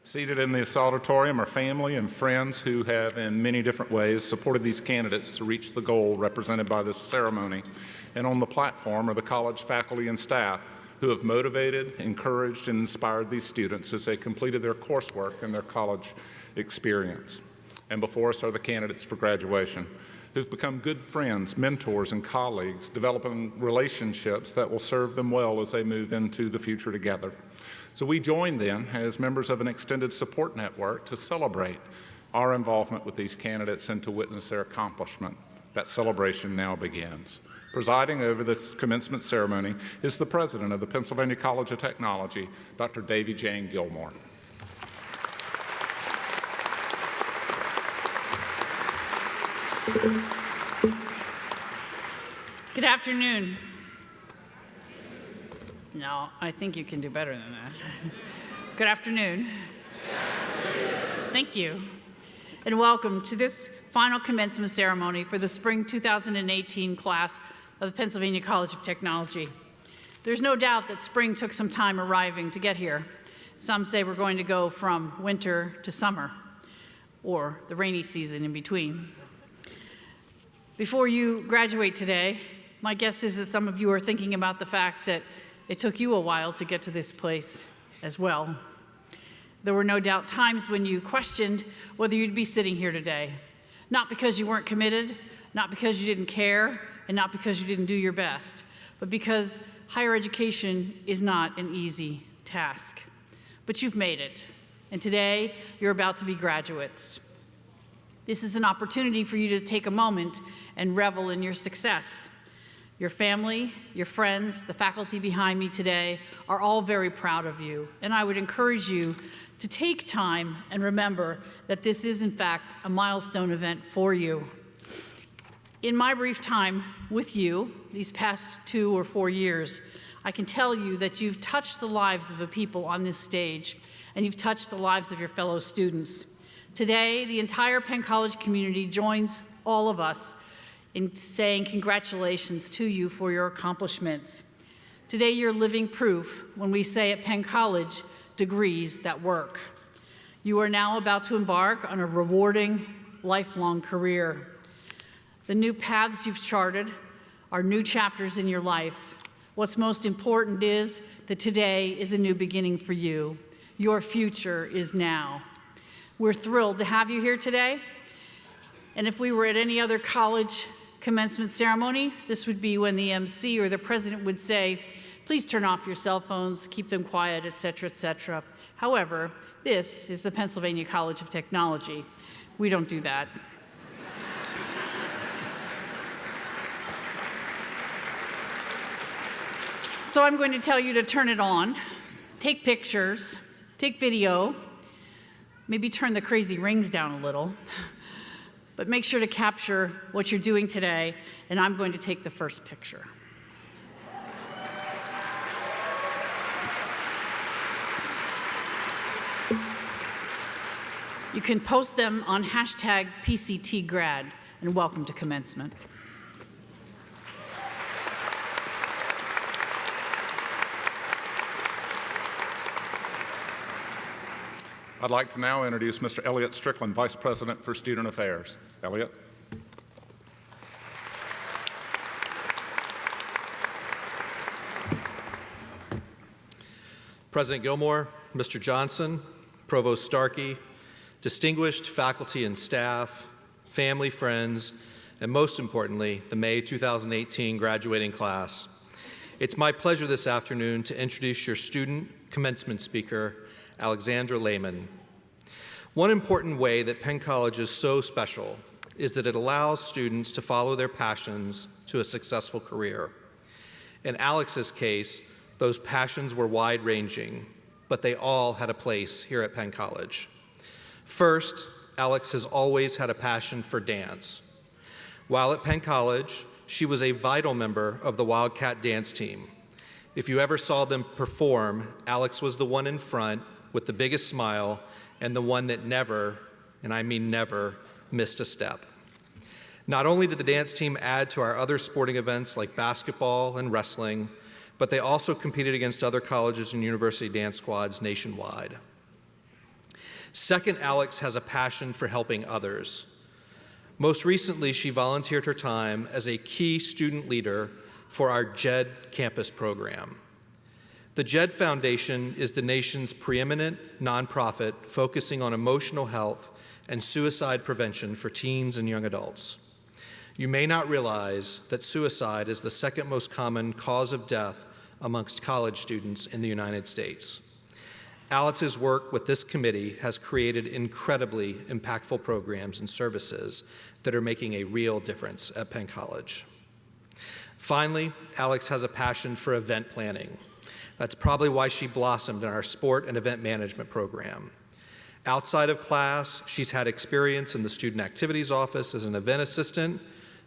Seated in this auditorium are family and friends who have, in many different ways, supported these candidates to reach the goal represented by this ceremony. And on the platform are the college faculty and staff who have motivated, encouraged, and inspired these students as they completed their coursework and their college experience. And before us are the candidates for graduation, who've become good friends, mentors, and colleagues, developing relationships that will serve them well as they move into the future together. So we join then as members of an extended support network to celebrate our involvement with these candidates and to witness their accomplishment. That celebration now begins. Presiding over this commencement ceremony is the president of the Pennsylvania College of Technology, Dr. Davy Jane Gilmore. Good afternoon. No, I think you can do better than that. Good afternoon. Thank you. And welcome to this final commencement ceremony for the spring 2018 class of the Pennsylvania College of Technology. There's no doubt that spring took some time arriving to get here. Some say we're going to go from winter to summer, or the rainy season in between. Before you graduate today, my guess is that some of you are thinking about the fact that it took you a while to get to this place as well. There were no doubt times when you questioned whether you'd be sitting here today, not because you weren't committed, not because you didn't care, and not because you didn't do your best, but because higher education is not an easy task. But you've made it, and today you're about to be graduates. This is an opportunity for you to take a moment and revel in your success. Your family, your friends, the faculty behind me today are all very proud of you, and I would encourage you to take time and remember that this is, in fact, a milestone event for you. In my brief time with you, these past 2 or 4 years, I can tell you that you've touched the lives of the people on this stage, and you've touched the lives of your fellow students. Today, the entire Penn College community joins all of us in saying congratulations to you for your accomplishments. Today, you're living proof when we say at Penn College, degrees that work. You are now about to embark on a rewarding, lifelong career. The new paths you've charted are new chapters in your life. What's most important is that today is a new beginning for you. Your future is now. We're thrilled to have you here today. And if we were at any other college commencement ceremony, this would be when the MC or the president would say, please turn off your cell phones, keep them quiet, et cetera, et cetera. However, this is the Pennsylvania College of Technology. We don't do that. So I'm going to tell you to turn it on, take pictures, take video, maybe turn the crazy rings down a little, but make sure to capture what you're doing today, and I'm going to take the first picture. You can post them on hashtag PCTGrad, and welcome to commencement. I'd like to now introduce Mr. Elliot Strickland, Vice President for Student Affairs. Elliot. President Gilmore, Mr. Johnson, Provost Starkey, distinguished faculty and staff, family, friends, and most importantly, the May 2018 graduating class. It's my pleasure this afternoon to introduce your student commencement speaker, Alexandra Lehman. One important way that Penn College is so special is that it allows students to follow their passions to a successful career. In Alex's case, those passions were wide-ranging, but they all had a place here at Penn College. First, Alex has always had a passion for dance. While at Penn College, she was a vital member of the Wildcat dance team. If you ever saw them perform, Alex was the one in front with the biggest smile and the one that never, and I mean never, missed a step. Not only did the dance team add to our other sporting events like basketball and wrestling, but they also competed against other colleges and university dance squads nationwide. Second, Alex has a passion for helping others. Most recently, she volunteered her time as a key student leader for our JED campus program. The JED Foundation is the nation's preeminent nonprofit focusing on emotional health and suicide prevention for teens and young adults. You may not realize that suicide is the second most common cause of death amongst college students in the United States. Alex's work with this committee has created incredibly impactful programs and services that are making a real difference at Penn College. Finally, Alex has a passion for event planning. That's probably why she blossomed in our sport and event management program. Outside of class, she's had experience in the student activities office as an event assistant.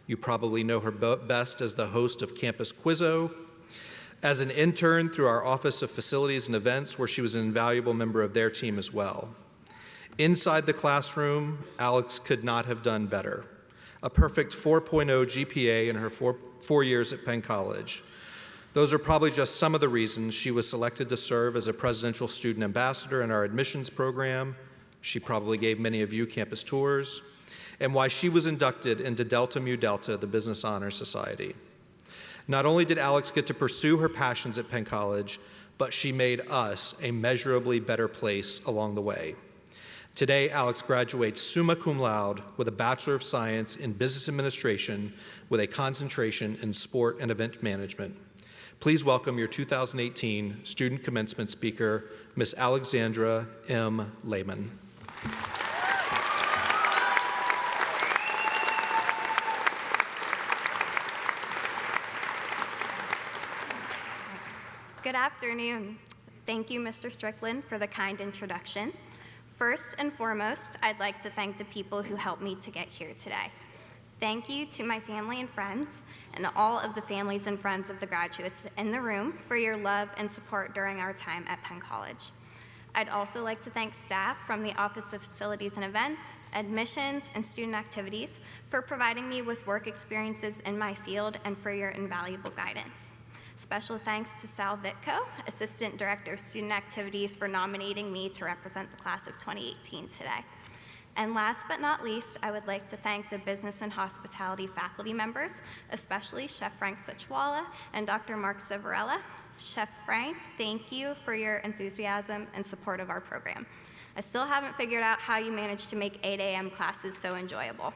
You probably know her best as the host of Campus Quizzo. As an intern through our Office of Facilities and Events, where she was an invaluable member of their team as well. Inside the classroom, Alex could not have done better. A perfect 4.0 GPA in her four years at Penn College. Those are probably just some of the reasons she was selected to serve as a presidential student ambassador in our admissions program. She probably gave many of you campus tours, and why she was inducted into Delta Mu Delta, the Business Honor Society. Not only did Alex get to pursue her passions at Penn College, but she made us a measurably better place along the way. Today, Alex graduates summa cum laude with a Bachelor of Science in Business Administration with a concentration in sport and event management. Please welcome your 2018 student commencement speaker, Ms. Alexandra M. Lehman. Good afternoon. Thank you, Mr. Strickland, for the kind introduction. First and foremost, I'd like to thank the people who helped me to get here today. Thank you to my family and friends, and all of the families and friends of the graduates in the room for your love and support during our time at Penn College. I'd also like to thank staff from the Office of Facilities and Events, Admissions, and Student Activities for providing me with work experiences in my field and for your invaluable guidance. Special thanks to Sal Vitko, Assistant Director of Student Activities, for nominating me to represent the class of 2018 today. And last but not least, I would like to thank the Business and Hospitality faculty members, especially Chef Frank Sachwala and Dr. Mark Civarella. Chef Frank, thank you for your enthusiasm and support of our program. I still haven't figured out how you managed to make 8 a.m. classes so enjoyable.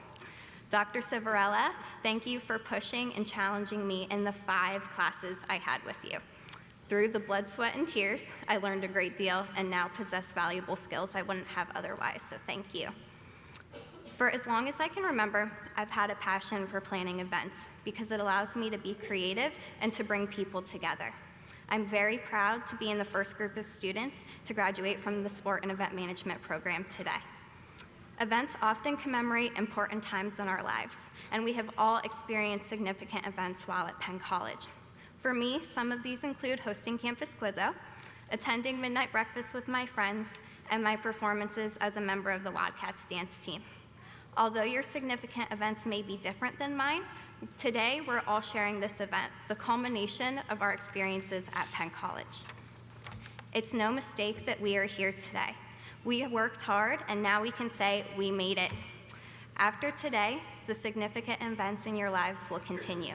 Dr. Civarella, thank you for pushing and challenging me in the 5 classes I had with you. Through the blood, sweat, and tears, I learned a great deal and now possess valuable skills I wouldn't have otherwise, so thank you. For as long as I can remember, I've had a passion for planning events because it allows me to be creative and to bring people together. I'm very proud to be in the first group of students to graduate from the Sport and Event Management program today. Events often commemorate important times in our lives, and we have all experienced significant events while at Penn College. For me, some of these include hosting Campus Quizzo, attending midnight breakfast with my friends, and my performances as a member of the Wildcats dance team. Although your significant events may be different than mine, today we're all sharing this event, the culmination of our experiences at Penn College. It's no mistake that we are here today. We worked hard, and now we can say we made it. After today, the significant events in your lives will continue.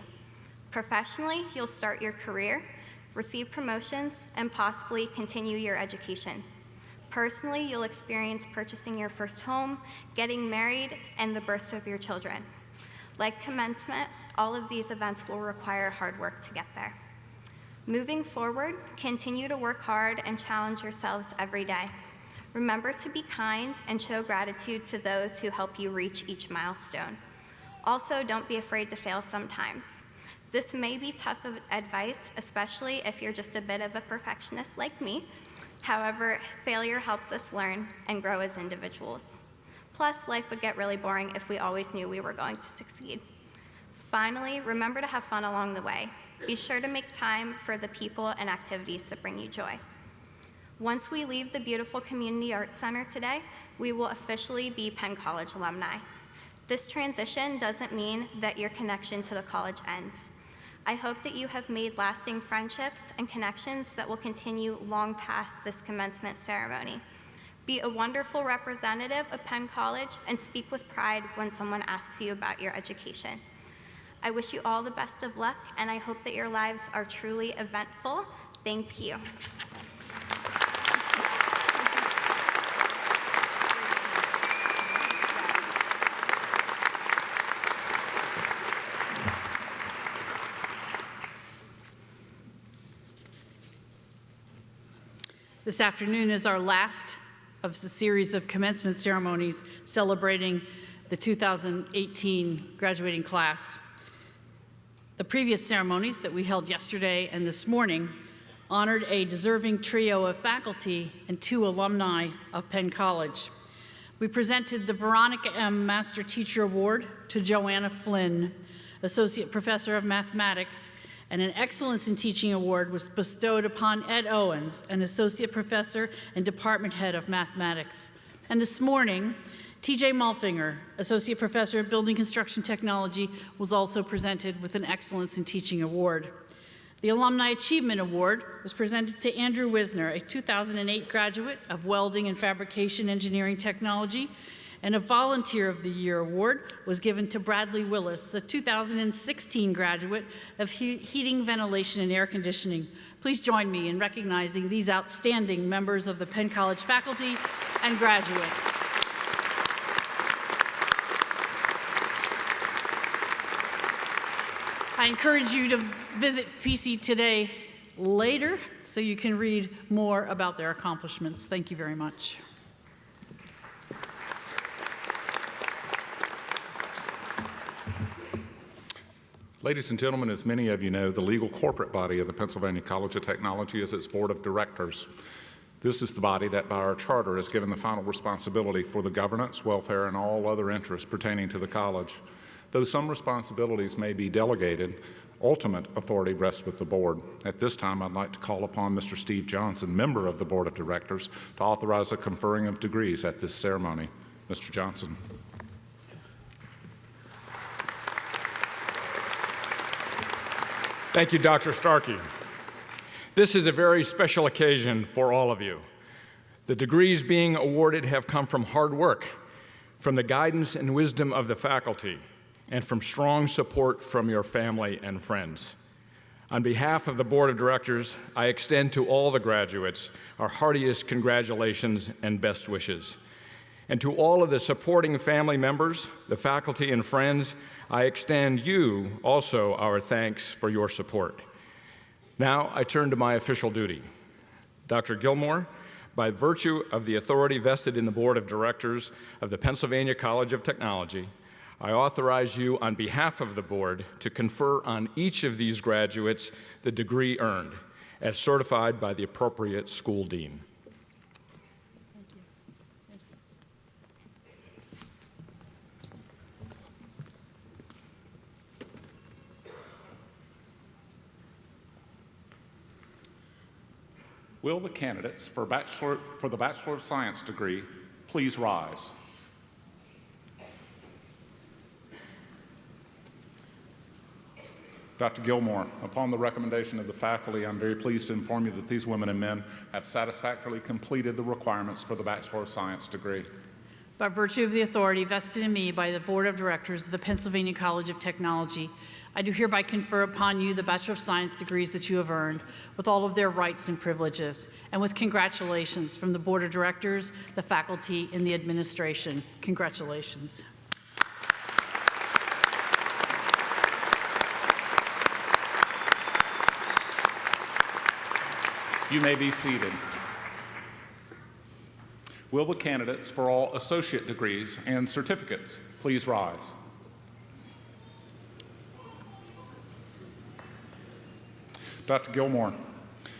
Professionally, you'll start your career, receive promotions, and possibly continue your education. Personally, you'll experience purchasing your first home, getting married, and the births of your children. Like commencement, all of these events will require hard work to get there. Moving forward, continue to work hard and challenge yourselves every day. Remember to be kind and show gratitude to those who help you reach each milestone. Also, don't be afraid to fail sometimes. This may be tough advice, especially if you're just a bit of a perfectionist like me. However, failure helps us learn and grow as individuals. Plus, life would get really boring if we always knew we were going to succeed. Finally, remember to have fun along the way. Be sure to make time for the people and activities that bring you joy. Once we leave the beautiful Community Arts Center today, we will officially be Penn College alumni. This transition doesn't mean that your connection to the college ends. I hope that you have made lasting friendships and connections that will continue long past this commencement ceremony. Be a wonderful representative of Penn College and speak with pride when someone asks you about your education. I wish you all the best of luck, and I hope that your lives are truly eventful. Thank you. This afternoon is our last of the series of commencement ceremonies celebrating the 2018 graduating class. The previous ceremonies that we held yesterday and this morning honored a deserving trio of faculty and 2 alumni of Penn College. We presented the Veronica M. Master Teacher Award to Joanna Flynn, Associate Professor of Mathematics, and an Excellence in Teaching Award was bestowed upon Ed Owens, an Associate Professor and Department Head of Mathematics. And this morning, T.J. Malfinger, Associate Professor of Building Construction Technology, was also presented with an Excellence in Teaching Award. The Alumni Achievement Award was presented to Andrew Wisner, a 2008 graduate of Welding and Fabrication Engineering Technology, and a Volunteer of the Year award was given to Bradley Willis, a 2016 graduate of Heating, Ventilation, and Air Conditioning. Please join me in recognizing these outstanding members of the Penn College faculty and graduates. I encourage you to visit PC Today later so you can read more about their accomplishments. Thank you very much. Ladies and gentlemen, as many of you know, the legal corporate body of the Pennsylvania College of Technology is its board of directors. This is the body that by our charter is given the final responsibility for the governance, welfare, and all other interests pertaining to the college. Though some responsibilities may be delegated, ultimate authority rests with the board. At this time, I'd like to call upon Mr. Steve Johnson, member of the board of directors, to authorize the conferring of degrees at this ceremony. Mr. Johnson. Thank you, Dr. Starkey. This is a very special occasion for all of you. The degrees being awarded have come from hard work, from the guidance and wisdom of the faculty, and from strong support from your family and friends. On behalf of the Board of Directors, I extend to all the graduates our heartiest congratulations and best wishes. And to all of the supporting family members, the faculty and friends, I extend you also our thanks for your support. Now I turn to my official duty. Dr. Gilmore, by virtue of the authority vested in the Board of Directors of the Pennsylvania College of Technology, I authorize you on behalf of the board to confer on each of these graduates the degree earned, as certified by the appropriate school dean. Will the candidates for the Bachelor of Science degree please rise? Dr. Gilmore, upon the recommendation of the faculty, I'm very pleased to inform you that these women and men have satisfactorily completed the requirements for the Bachelor of Science degree. By virtue of the authority vested in me by the Board of Directors of the Pennsylvania College of Technology, I do hereby confer upon you the Bachelor of Science degrees that you have earned, with all of their rights and privileges, and with congratulations from the Board of Directors, the faculty, and the administration. Congratulations. You may be seated. Will the candidates for all associate degrees and certificates please rise? Dr. Gilmore,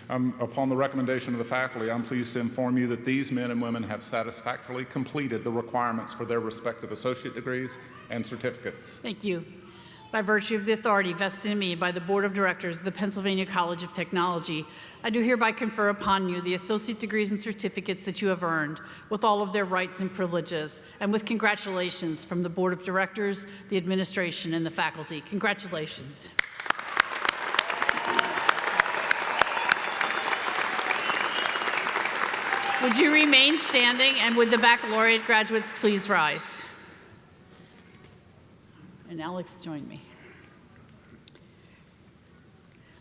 upon the recommendation of the faculty, I'm pleased to inform you that these men and women have satisfactorily completed the requirements for their respective associate degrees and certificates. Thank you. By virtue of the authority vested in me by the Board of Directors of the Pennsylvania College of Technology, I do hereby confer upon you the associate degrees and certificates that you have earned, with all of their rights and privileges, and with congratulations from the Board of Directors, the administration, and the faculty. Congratulations. Would you remain standing, and would the baccalaureate graduates please rise? And Alex, join me.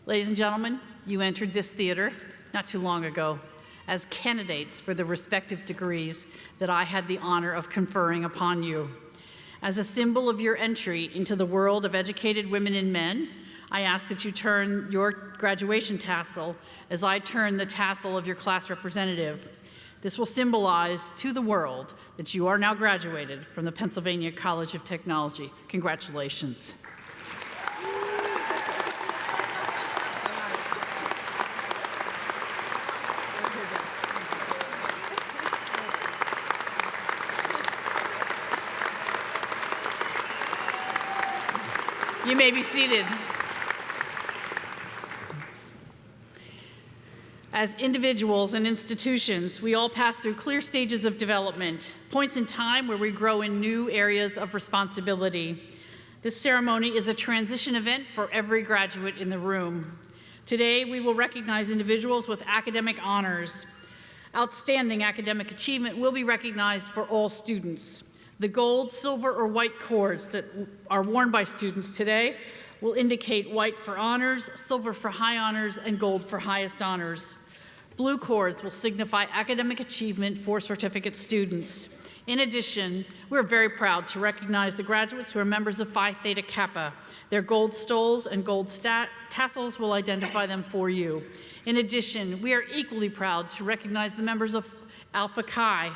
Ladies and gentlemen, you entered this theater not too long ago as candidates for the respective degrees that I had the honor of conferring upon you. As a symbol of your entry into the world of educated women and men, I ask that you turn your graduation tassel as I turn the tassel of your class representative. This will symbolize to the world that you are now graduated from the Pennsylvania College of Technology. Congratulations. You may be seated. As individuals and institutions, we all pass through clear stages of development, points in time where we grow in new areas of responsibility. This ceremony is a transition event for every graduate in the room. Today, we will recognize individuals with academic honors. Outstanding academic achievement will be recognized for all students. The gold, silver, or white cords that are worn by students today will indicate white for honors, silver for high honors, and gold for highest honors. Blue cords will signify academic achievement for certificate students. In addition, we're very proud to recognize the graduates who are members of Phi Theta Kappa. Their gold stoles and gold tassels will identify them for you. In addition, we are equally proud to recognize the members of Alpha Chi.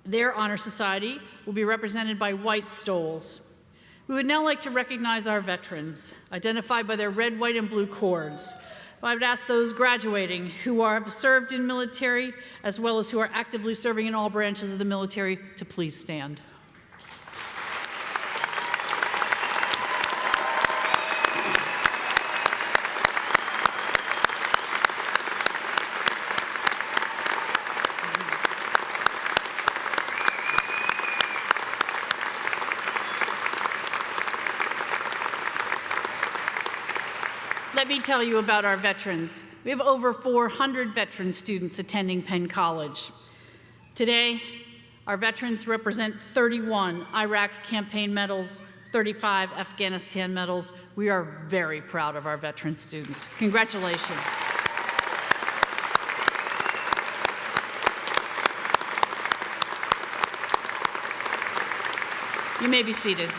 Their honor society will be represented by white stoles. We would now like to recognize our veterans, identified by their red, white, and blue cords. I would ask those graduating who have served in military, as well as who are actively serving in all branches of the military, to please stand. Let me tell you about our veterans. We have over 400 veteran students attending Penn College. Today, our veterans represent 31 Iraq campaign medals, 35 Afghanistan medals. We are very proud of our veteran students. Congratulations. You may be seated.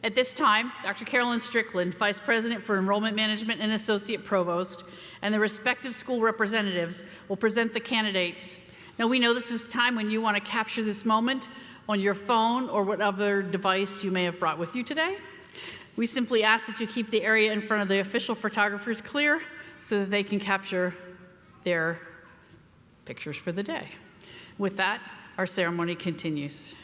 At this time, Dr. Carolyn Strickland, Vice President for Enrollment Management and Associate Provost, and the respective school representatives will present the candidates. Now, we know this is time when you want to capture this moment on your phone or whatever device you may have brought with you today. We simply ask that you keep the area in front of the official photographers clear so that they can capture their pictures for the day. With that, our ceremony continues.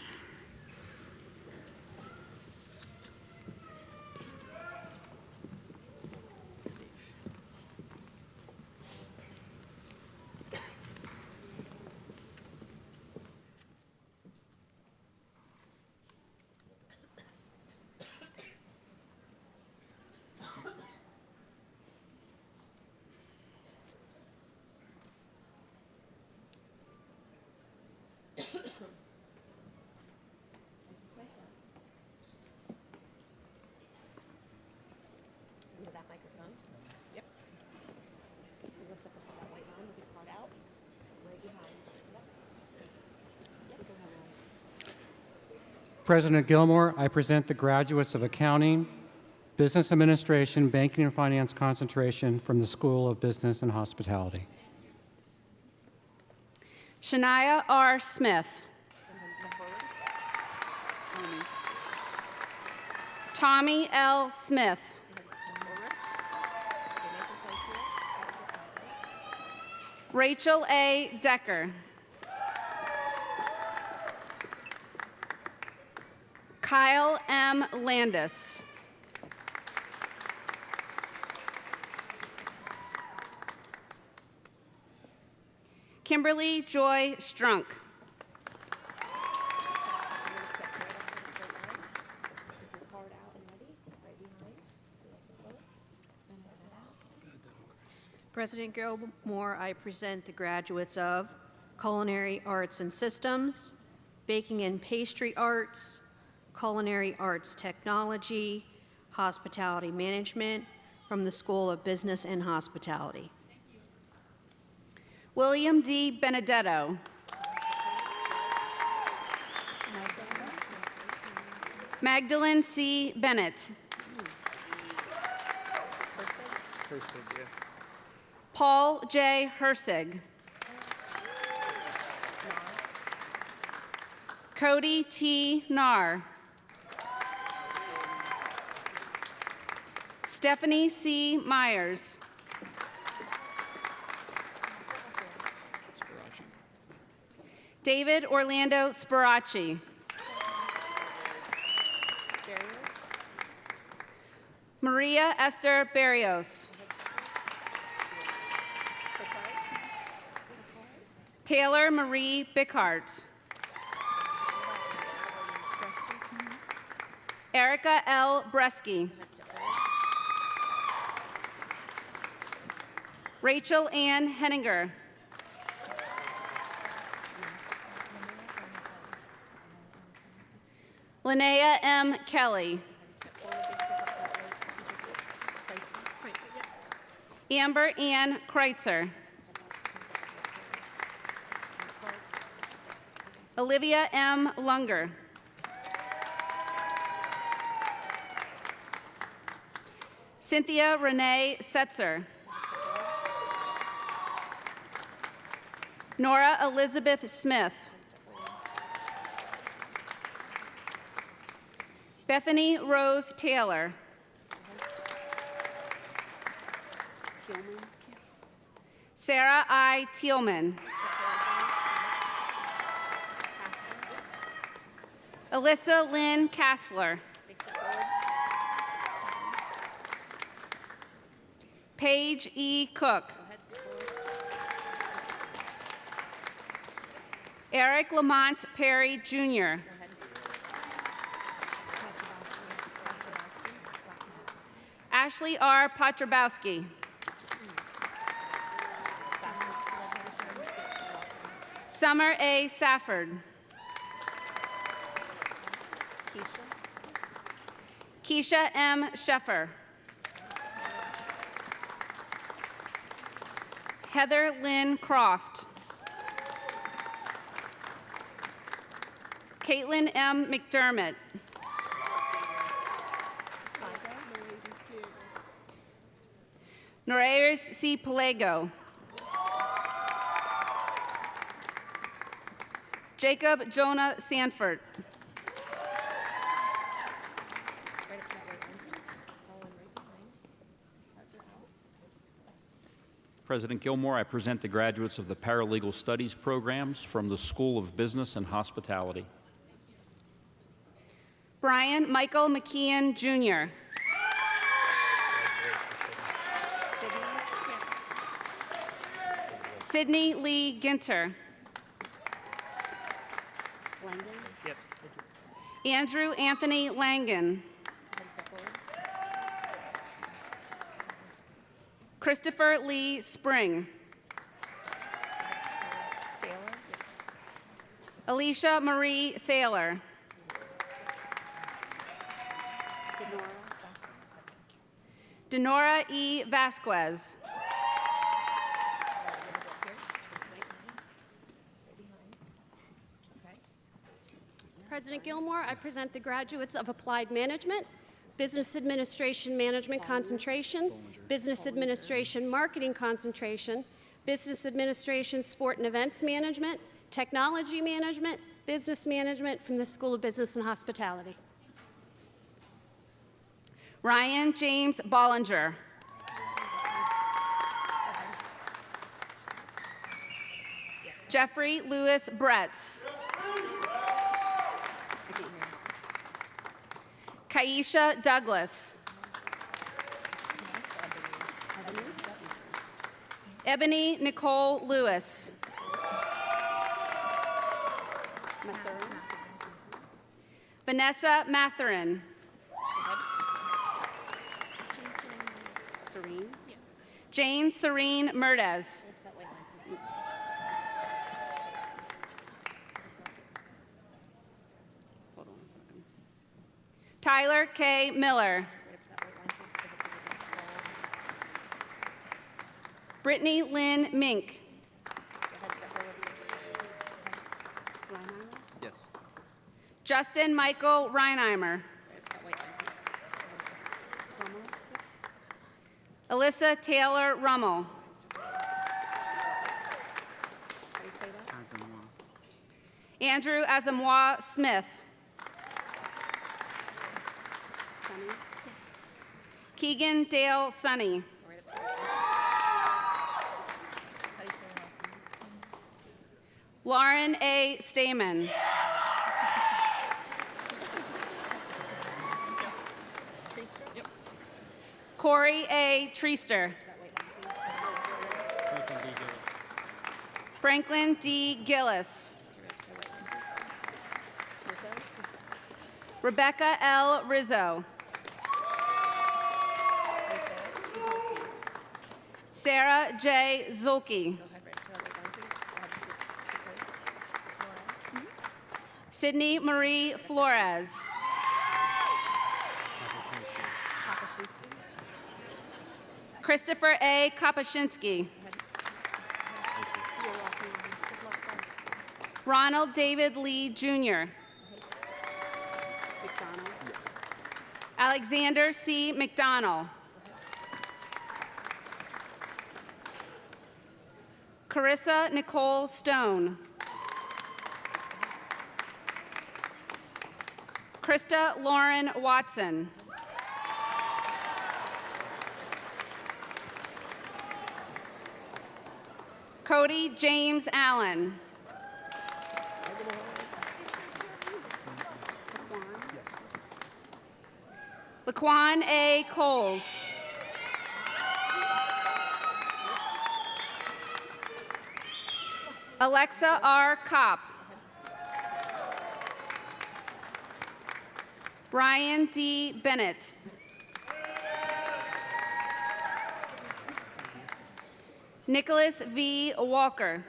President Gilmore, I present the graduates of Accounting, Business Administration, Banking and Finance concentration from the School of Business and Hospitality. Shania R. Smith. Tommy L. Smith. Rachel A. Decker. Kyle M. Landis. Kimberly Joy Strunk. President Gilmore, I present the graduates of Culinary Arts and Systems, Baking and Pastry Arts, Culinary Arts Technology, Hospitality Management from the School of Business and Hospitality. William D. Benedetto. Magdalene C. Bennett. Paul J. Hersig. Cody T. Narr. Stephanie C. Myers. David Orlando Sparaci. Maria Esther Barrios. Taylor Marie Bickhart. Erica L. Bresky. Rachel Ann Henninger. Linnea M. Kelly. Amber Ann Kreitzer. Olivia M. Lunger. Cynthia Renee Setzer. Nora Elizabeth Smith. Bethany Rose Taylor. Sarah I. Thielman. Alyssa Lynn Kassler. Paige E. Cook. Eric Lamont Perry, Jr. Ashley R. Potrabowski. Summer A. Safford. Keisha M. Sheffer. Heather Lynn Croft. Caitlin M. McDermott. Norayers C. Pelego. Jacob Jonah Sanford. President Gilmore, I present the graduates of the Paralegal Studies programs from the School of Business and Hospitality. Brian Michael McKeon, Jr. Sydney Lee Ginter. Andrew Anthony Langan. Christopher Lee Spring. Alicia Marie Thaler. Denora E. Vasquez. President Gilmore, I present the graduates of Applied Management, Business Administration Management Concentration, Business Administration Marketing Concentration, Business Administration Sport and Events Management, Technology Management, Business Management from the School of Business and Hospitality. Ryan James Bollinger. Jeffrey Lewis Bretz. Kaisha Douglas. Ebony Nicole Lewis. Vanessa Matherin. Jane Serene Murdez. Tyler K. Miller. Brittany Lynn Mink. Yes. Justin Michael Reinheimer. Alyssa Taylor Rummel. Andrew Asamoah Smith. Keegan Dale Sonny. Lauren A. Stamen. Corey A. Treaster. Franklin D. Gillis. Rebecca L. Rizzo. Sarah J. Zulke. Sydney Marie Flores. Christopher A. Kopashinsky. Ronald David Lee, Jr. Alexander C. McDonald. Carissa Nicole Stone. Krista Lauren Watson. Cody James Allen. Laquan A. Coles. Alexa R. Kopp. Brian D. Bennett. Nicholas V. Walker.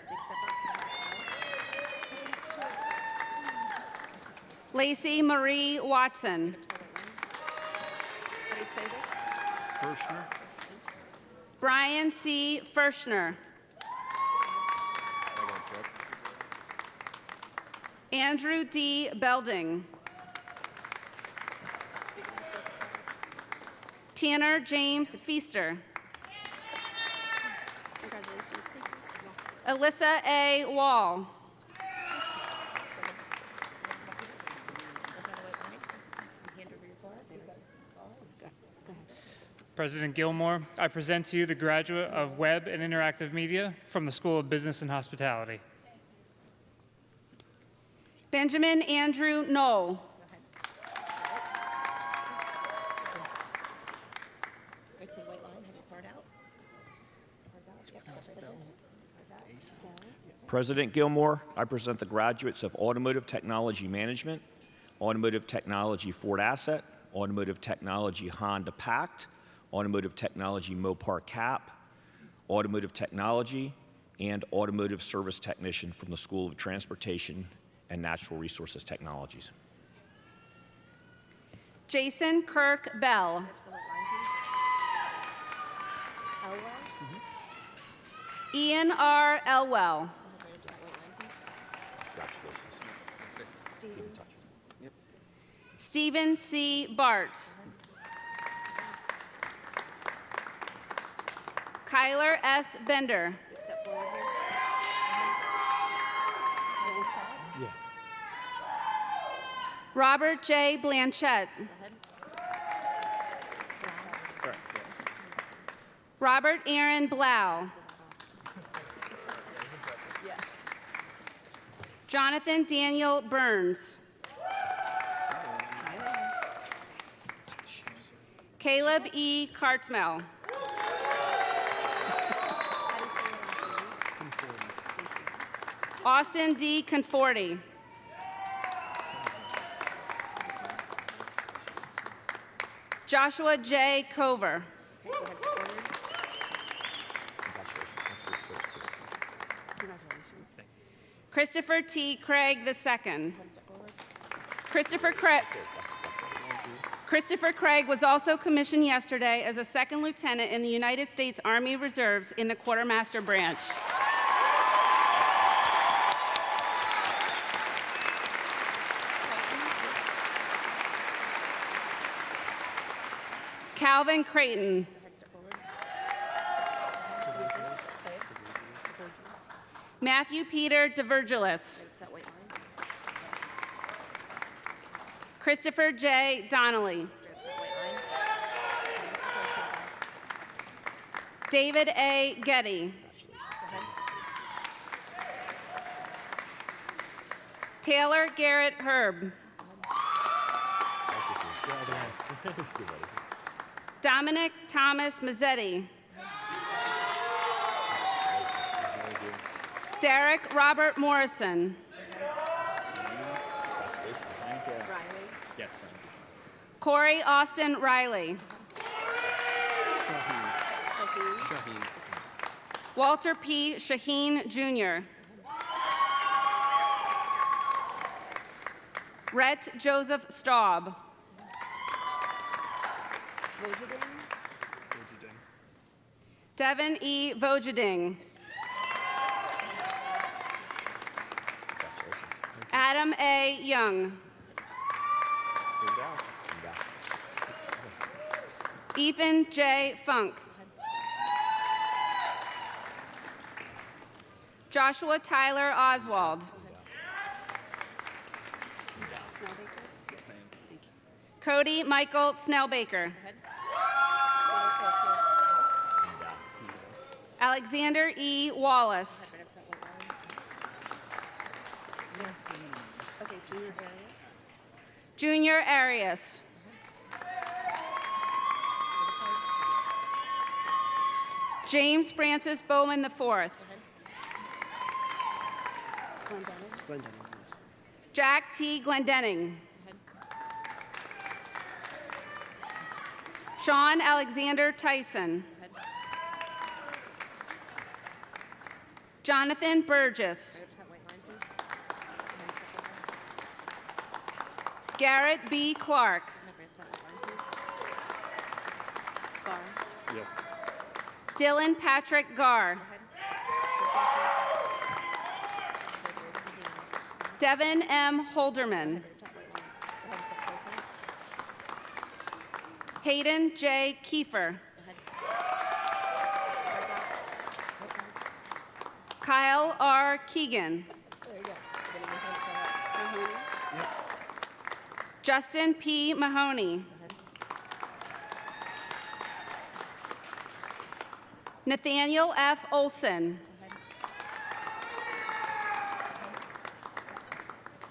Lacey Marie Watson. Kirshner. Brian C. Fershner. Andrew D. Belding. Tanner James Feaster. Alyssa A. Wall. President Gilmore, I present to you the graduate of Web and Interactive Media from the School of Business and Hospitality. Benjamin Andrew Knoll. President Gilmore, I present the graduates of Automotive Technology Management, Automotive Technology Ford Asset, Automotive Technology Honda Pact, Automotive Technology Mopar Cap, Automotive Technology, and Automotive Service Technician from the School of Transportation and Natural Resources Technologies. Jason Kirk Bell. Ian R. Elwell. Stephen C. Bart. Kyler S. Bender. Robert J. Blanchette. Robert Aaron Blau. Jonathan Daniel Burns. Caleb E. Cartmel. Austin D. Conforti. Joshua J. Cover. Christopher T. Craig II. Christopher Craig was also commissioned yesterday as a second lieutenant in the United States Army Reserves in the Quartermaster Branch. Calvin Creighton. Matthew Peter DeVirgilis. Christopher J. Donnelly. David A. Getty. Taylor Garrett Herb. Dominic Thomas Mazzetti. Derek Robert Morrison. Corey Austin Riley. Walter P. Shaheen, Jr. Rhett Joseph Staub. Devin E. Vojading. Adam A. Young. Ethan J. Funk. Joshua Tyler Oswald. Cody Michael Snellbaker. Alexander E. Wallace. Junior Arias. James Francis Bowman IV. Jack T. Glendenning. Sean Alexander Tyson. Jonathan Burgess. Garrett B. Clark. Dylan Patrick Garr. Devin M. Holderman. Hayden J. Kiefer. Kyle R. Keegan. Justin P. Mahoney. Nathaniel F. Olson.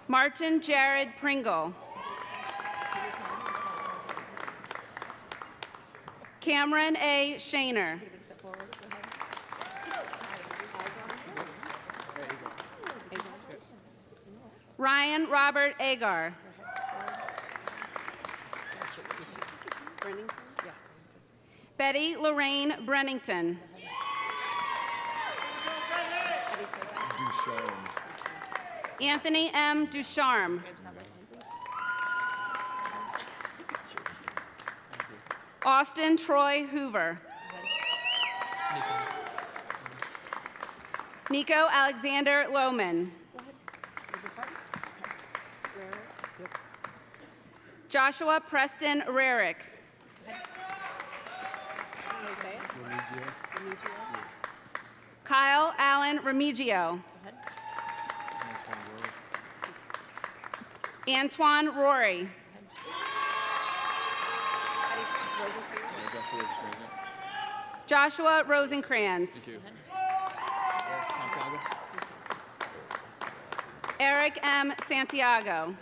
Martin Jared Pringle. Cameron A. Shaner. Ryan Robert Agar. Betty Lorraine Brennington. Anthony M. Ducharme. Austin Troy Hoover. Nico Alexander Lohman. Joshua Preston Rarick. Kyle Allen Remigio. Antoine Rory. Joshua Rosencrantz. Eric M. Santiago.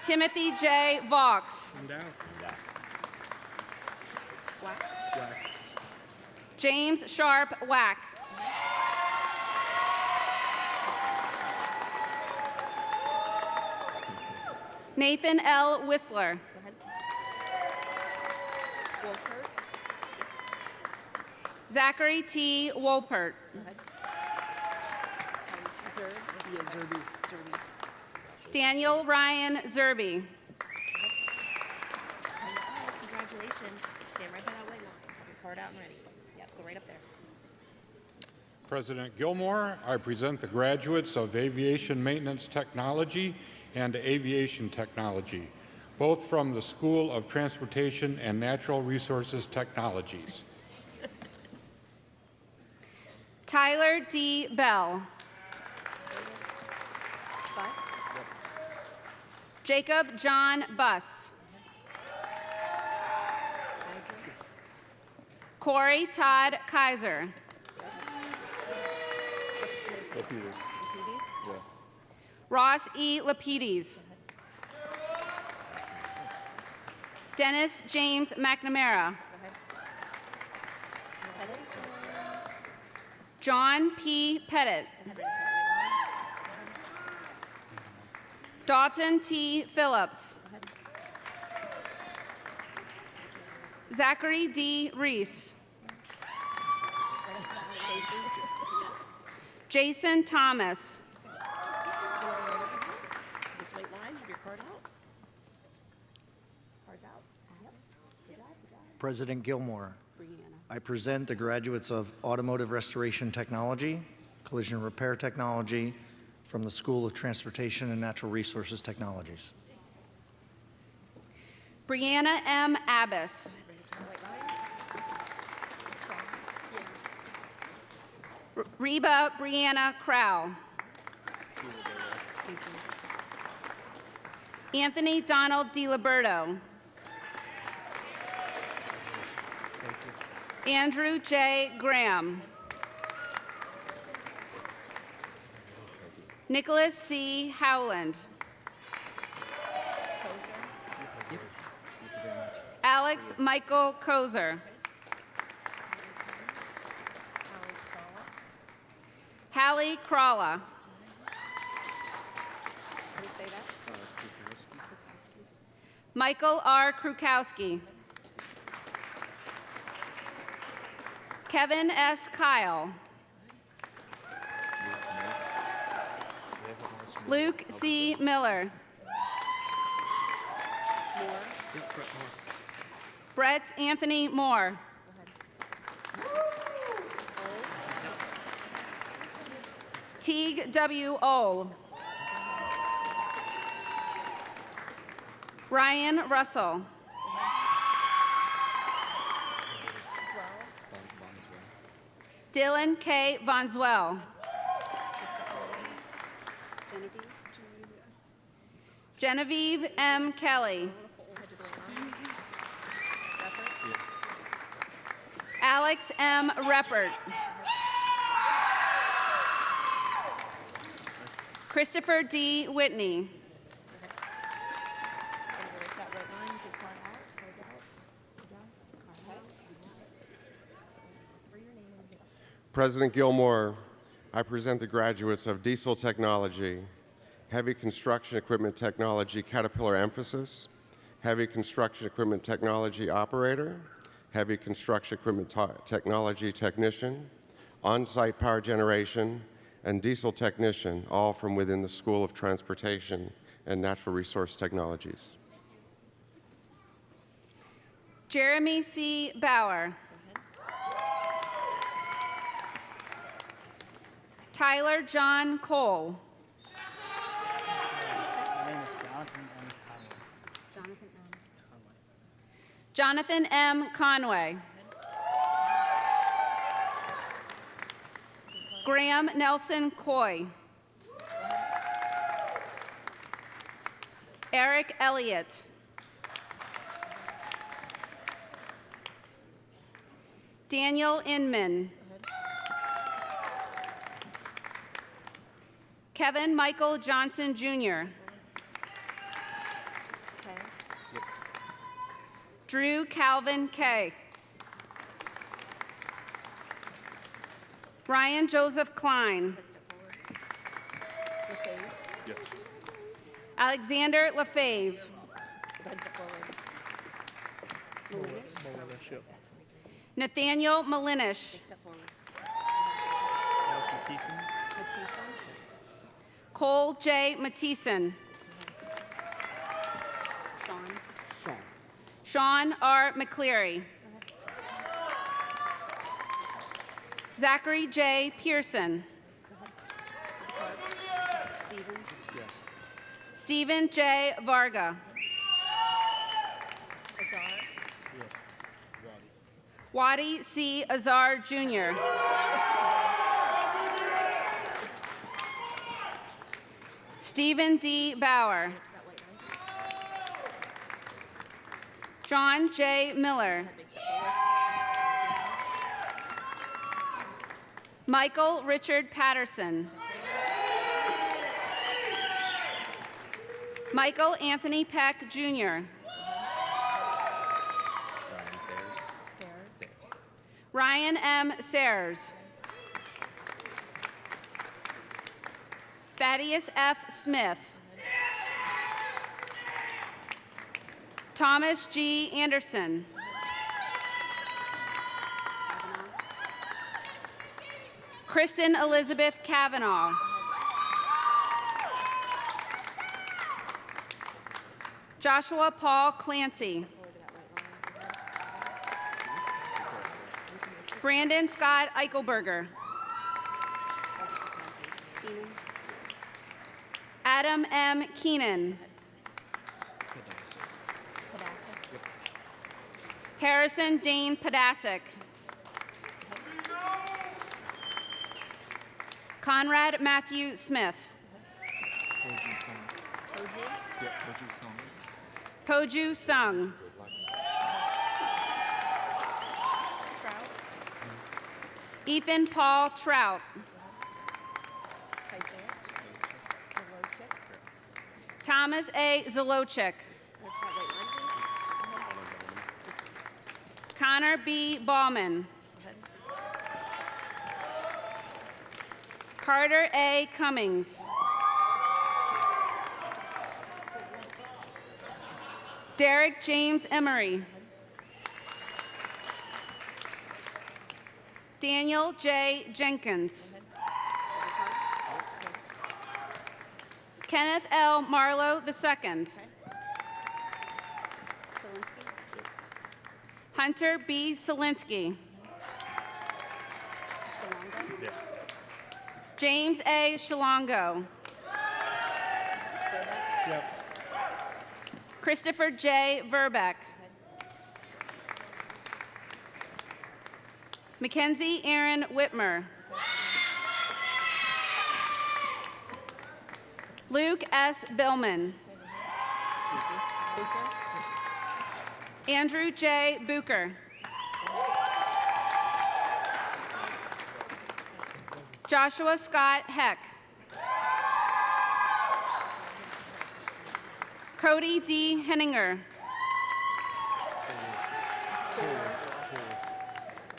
Timothy J. Vaux. James Sharp Wack. Nathan L. Whistler. Zachary T. Wolpert. Daniel Ryan Zerby. Congratulations. Stand right by that white line. Have your card out and ready. Yep, go right up there. President Gilmore, I present the graduates of Aviation Maintenance Technology and Aviation Technology, both from the School of Transportation and Natural Resources Technologies. Tyler D. Bell. Bus. Jacob John Buss. Corey Todd Kaiser. Ross E. Lapides. Dennis James McNamara. John P. Pettit. Dalton T. Phillips. Zachary D. Reese. Jason Thomas. This white line, have your card out. Cards out. Yep. Good job, good job. President Gilmore, I present the graduates of Automotive Restoration Technology, Collision Repair Technology from the School of Transportation and Natural Resources Technologies. Brianna M. Abbas. Reba Brianna Crow. Anthony Donald DiLiberto. Andrew J. Graham. Nicholas C. Howland. Alex Michael Kozer. Hallie Crawla. Michael R. Krukowski. Kevin S. Kyle. Luke C. Miller. Brett Anthony Moore. Teague W. Ohl. Ryan Russell. Dylan K. Vonzwell. Genevieve M. Kelly. Alex M. Reppert. Christopher D. Whitney. President Gilmore, I present the graduates of Diesel Technology, Heavy Construction Equipment Technology Caterpillar Emphasis, Heavy Construction Equipment Technology Operator, Heavy Construction Equipment Technology Technician, On-Site Power Generation, and Diesel Technician, all from within the School of Transportation and Natural Resource Technologies. Jeremy C. Bauer. Tyler John Cole. Jonathan M. Conway. Graham Nelson Coy. Eric Elliott. Daniel Inman. Kevin Michael Johnson, Jr. Drew Calvin K. Ryan Joseph Klein. Alexander Lefebvre. Nathaniel Malinish. Step forward. Cole J. Matheson. Sean R. McCleary. Zachary J. Pearson. Stephen. Yes. Stephen J. Varga. Azar. Wadi C. Azar Jr. Stephen D. Bauer. John J. Miller. Michael Richard Patterson. Michael Anthony Peck, Jr. Ryan M. Sayers. Thaddeus F. Smith. Thomas G. Anderson. Kristen Elizabeth Kavanaugh. Joshua Paul Clancy. Brandon Scott Eichelberger. Adam M. Keenan. Harrison Dane Podasic. Conrad Matthew Smith. Poju Sung. Ethan Paul Trout. Thomas A. Zolochik. Connor B. Ballman. Carter A. Cummings. Derek James Emery. Daniel J. Jenkins. Kenneth L. Marlowe II. Hunter B. Selinsky. James A. Shalongo. Christopher J. Verbeck. Mackenzie Aaron Whitmer. Luke S. Billman. Andrew J. Bucher. Joshua Scott Heck. Cody D. Henninger.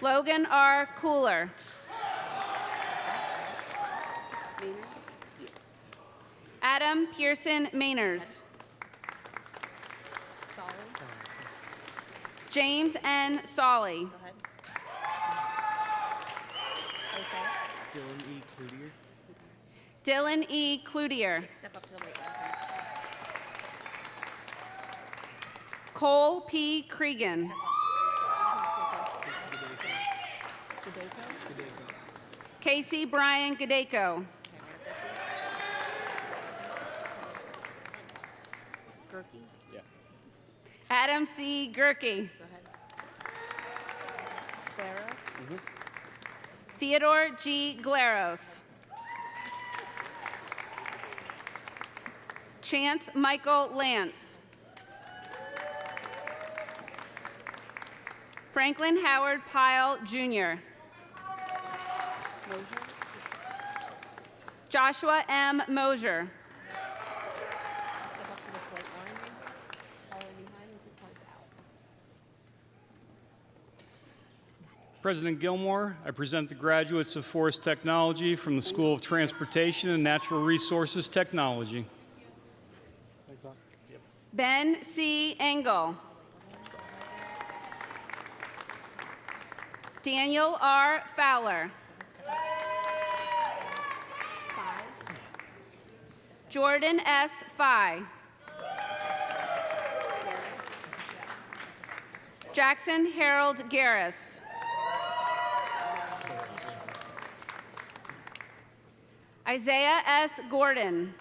Logan R. Cooler. Adam Pearson Mainers. James N. Solly. Dylan E. Cloutier. Dylan E. Cloutier. Step up to the right. Cole P. Cregan. Casey Brian Gadeko. Gerke. Yeah. Adam C. Gerke. Go ahead. Claros. Theodore G. Glaros. Chance Michael Lance. Franklin Howard Pyle, Jr. Mosier. Joshua M. Mosier. Step up to this white line. Follow behind and 2 points out. President Gilmore, I present the graduates of Forest Technology from the School of Transportation and Natural Resources Technology. Ben C. Engel. Daniel R. Fowler. Jordan S. Fye. Jackson Harold Garris. Isaiah S. Gordon.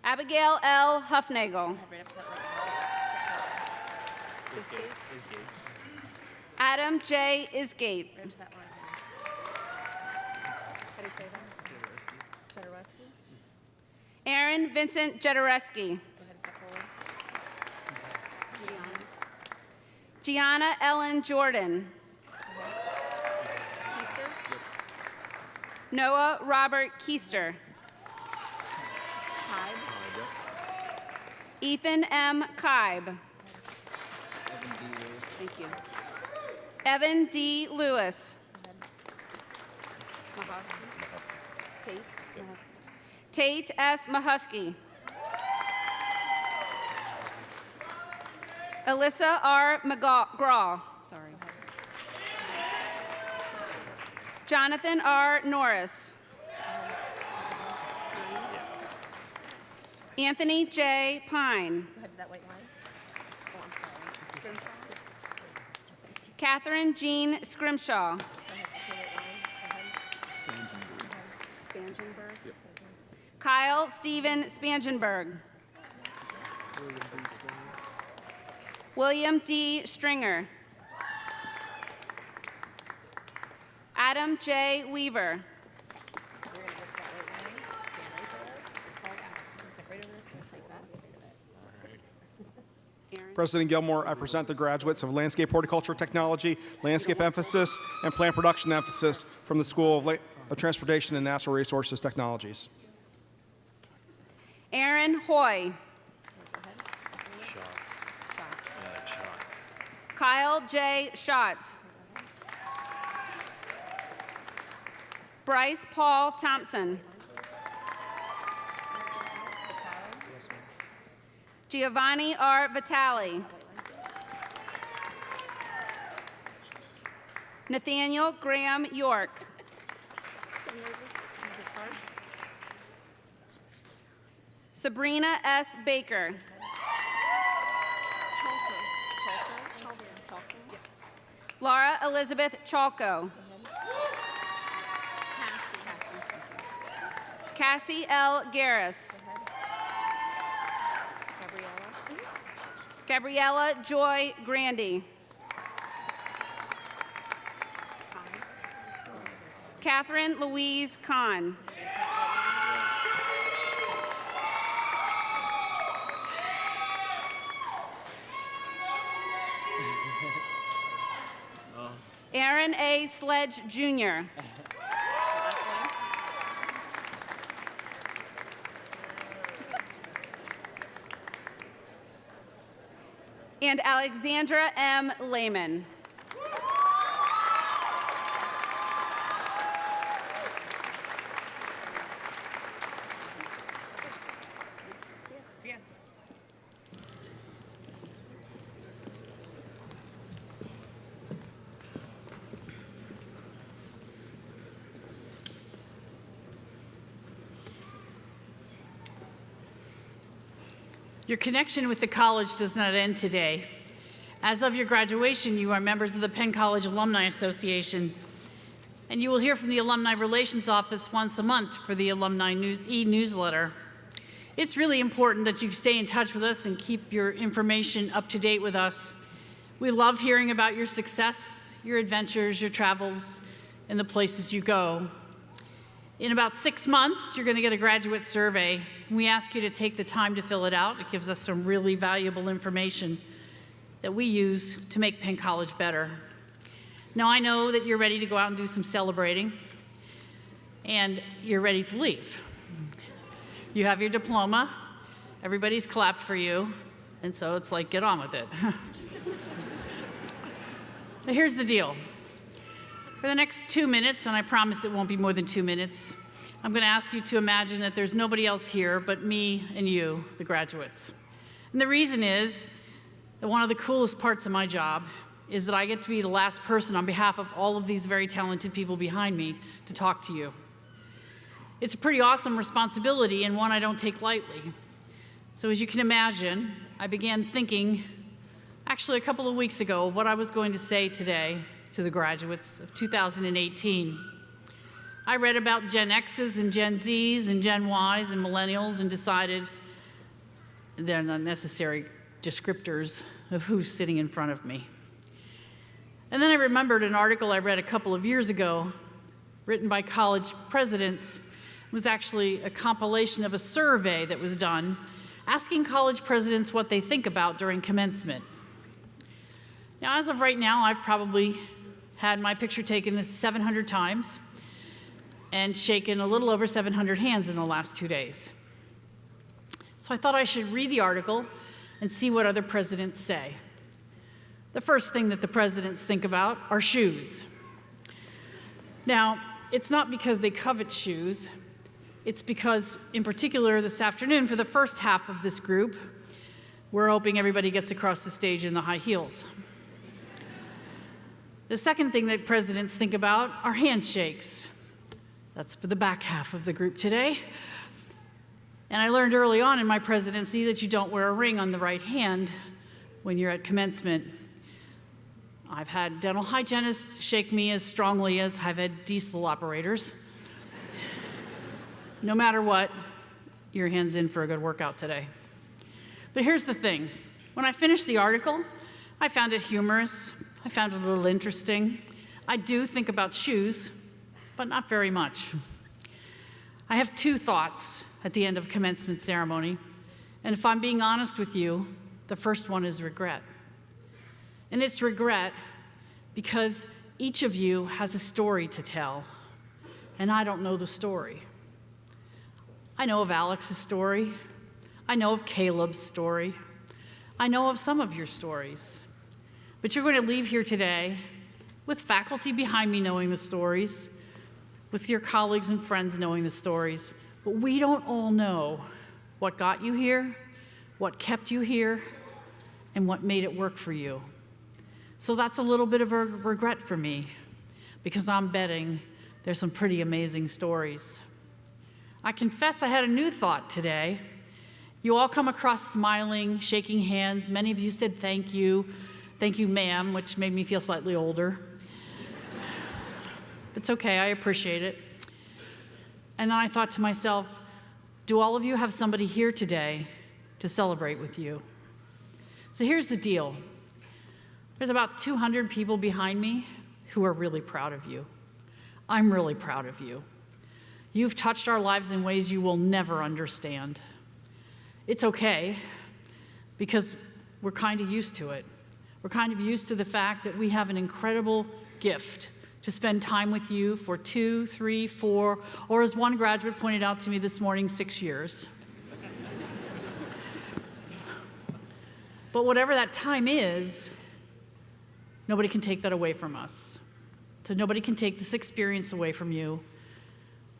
Abigail L. Huffnagel. Adam J. Isgate. How do you say that? Jodorowsky? Aaron Vincent Jodorowsky. Go ahead and step forward. Gianna. Gianna Ellen Jordan. Easter. Noah Robert Keister. Hyde. Ethan M. Kibe. Thank you. Evan D. Lewis. Mahosky. Tate. Mahosky. Tate S. Mahusky. Alyssa R. McGraw. Sorry. Jonathan R. Norris. Anthony J. Pine. Go ahead to that white line. Oh, I'm sorry. Scrimshaw. Catherine Jean Scrimshaw. Go ahead to the white line. Go ahead. Spangenberg. Kyle Stephen Spangenberg. William D. Stringer. Adam J. Weaver. We're going to go to that white line. Stand right there. Fall back. Step right over this. Like that. President Gilmore, I present the graduates of Landscape Horticulture Technology, Landscape Emphasis, and Plant Production Emphasis from the School of Transportation and Natural Resources Technologies. Aaron Hoy. Kyle J. Schatz. Bryce Paul Thompson. Giovanni R. Vitale. Nathaniel Graham York. Sabrina S. Baker. Laura Elizabeth Chalco. Cassie L. Garris. Gabriella Joy Grandy. Catherine Louise Kahn. Aaron A. Sledge, Jr. And Alexandra M. Lehman. Your connection with the college does not end today. As of your graduation, you are members of the Penn College Alumni Association, and you will hear from the Alumni Relations Office once a month for the Alumni e-newsletter. It's really important that you stay in touch with us and keep your information up to date with us. We love hearing about your success, your adventures, your travels, and the places you go. In about 6 months, you're going to get a graduate survey. We ask you to take the time to fill it out. It gives us some really valuable information that we use to make Penn College better. Now, I know that you're ready to go out and do some celebrating, and you're ready to leave. You have your diploma. Everybody's clapped for you, and so it's like, get on with it. But here's the deal. For the next 2 minutes, and I promise it won't be more than 2 minutes, I'm going to ask you to imagine that there's nobody else here but me and you, the graduates. And the reason is that one of the coolest parts of my job is that I get to be the last person on behalf of all of these very talented people behind me to talk to you. It's a pretty awesome responsibility and one I don't take lightly. So as you can imagine, I began thinking, actually a couple of weeks ago, of what I was going to say today to the graduates of 2018. I read about Gen X's and Gen Z's and Gen Y's and millennials and decided they're not necessary descriptors of who's sitting in front of me. And then I remembered an article I read a couple of years ago, written by college presidents. It was actually a compilation of a survey that was done asking college presidents what they think about during commencement. Now, as of right now, I've probably had my picture taken 700 times and shaken a little over 700 hands in the last 2 days. So I thought I should read the article and see what other presidents say. The first thing that the presidents think about are shoes. Now, it's not because they covet shoes. It's because, in particular, this afternoon, for the first half of this group, we're hoping everybody gets across the stage in the high heels. The second thing that presidents think about are handshakes. That's for the back half of the group today. And I learned early on in my presidency that you don't wear a ring on the right hand when you're at commencement. I've had dental hygienists shake me as strongly as I've had diesel operators. No matter what, your hand's in for a good workout today. But here's the thing. When I finished the article, I found it humorous. I found it a little interesting. I do think about shoes, but not very much. I have two thoughts at the end of commencement ceremony, and if I'm being honest with you, the first one is regret. And it's regret because each of you has a story to tell, and I don't know the story. I know of Alex's story. I know of Caleb's story. I know of some of your stories. But you're going to leave here today with faculty behind me knowing the stories, with your colleagues and friends knowing the stories. But we don't all know what got you here, what kept you here, and what made it work for you. So that's a little bit of a regret for me, because I'm betting there's some pretty amazing stories. I confess I had a new thought today. You all come across smiling, shaking hands. Many of you said thank you, ma'am, which made me feel slightly older. It's okay, I appreciate it. And then I thought to myself, do all of you have somebody here today to celebrate with you? So here's the deal. There's about 200 people behind me who are really proud of you. I'm really proud of you. You've touched our lives in ways you will never understand. It's okay, because we're kind of used to it. We're kind of used to the fact that we have an incredible gift to spend time with you for 2, 3, 4, or as one graduate pointed out to me this morning, 6 years. But whatever that time is, nobody can take that away from us. So nobody can take this experience away from you.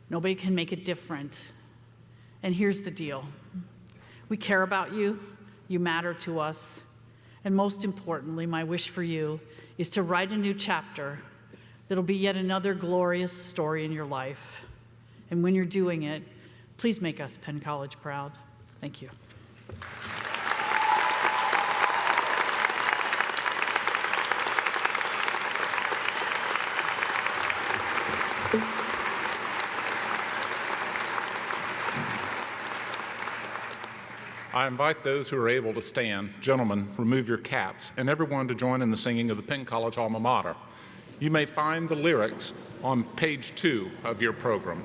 Nobody can make it different. And here's the deal. We care about you. You matter to us. And most importantly, my wish for you is to write a new chapter that'll be yet another glorious story in your life. And when you're doing it, please make us Penn College proud. Thank you. I invite those who are able to stand, gentlemen, remove your caps, and everyone to join in the singing of the Penn College alma mater. You may find the lyrics on page 2 of your program.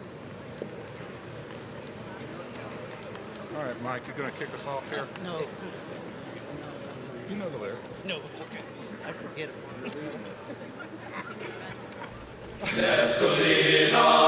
All right, Mike, you're going to kick us off here? No. You know the lyrics. No. Okay. I forget it. Nestled in our